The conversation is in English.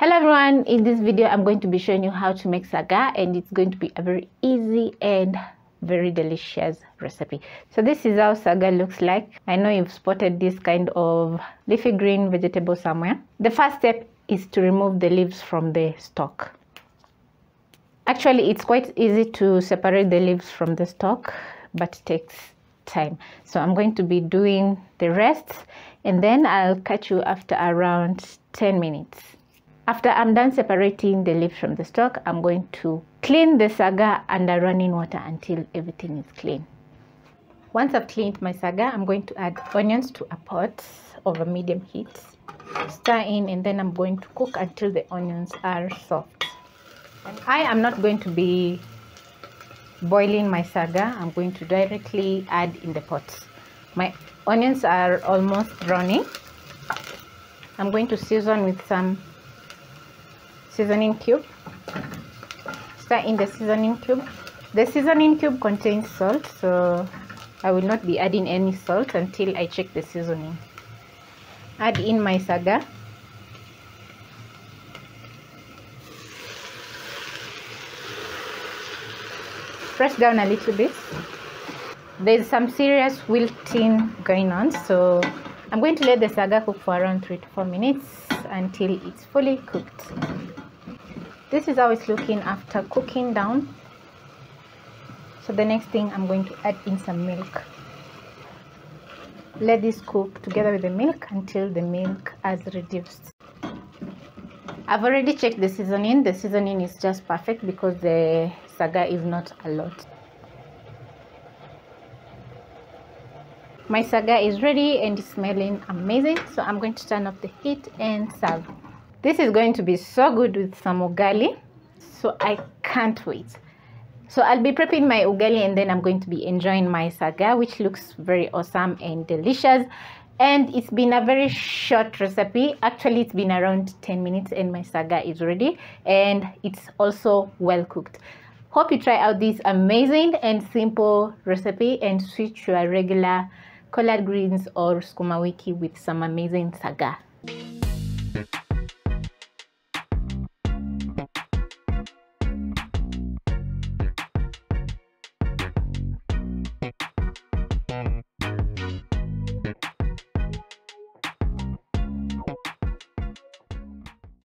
Hello everyone, in this video I'm going to be showing you how to make sagaa, and it's going to be a very easy and very delicious recipe. So this is how sagaa looks like. I know you've spotted this kind of leafy green vegetable somewhere. The first step is to remove the leaves from the stalk. Actually, it's quite easy to separate the leaves from the stalk, but it takes time. So I'm going to be doing the rest, and then I'll catch you after around 10 minutes. After I'm done separating the leaves from the stalk, I'm going to clean the sagaa under running water until everything is clean. Once I've cleaned my sagaa, I'm going to add onions to a pot over medium heat. Stir in, and then I'm going to cook until the onions are soft. And I am not going to be boiling my sagaa. I'm going to directly add in the pot. My onions are almost browning. I'm going to season with some seasoning cube. Stir in the seasoning cube. The seasoning cube contains salt, so I will not be adding any salt until I check the seasoning. Add in my sagaa. Press down a little bit. There's some serious wilting going on, so I'm going to let the sagaa cook for around 3 to 4 minutes until it's fully cooked. This is how it's looking after cooking down. So the next thing, I'm going to add in some milk. Let this cook together with the milk until the milk has reduced. I've already checked the seasoning. The seasoning is just perfect because the sagaa is not a lot. My sagaa is ready and it's smelling amazing, so I'm going to turn off the heat and serve. This is going to be so good with some ugali, so I can't wait. So I'll be prepping my ugali, and then I'm going to be enjoying my sagaa, which looks very awesome and delicious. And it's been a very short recipe. Actually, it's been around 10 minutes and my sagaa is ready, and it's also well cooked. Hope you try out this amazing and simple recipe and switch your regular collard greens or sukuma wiki with some amazing sagaa.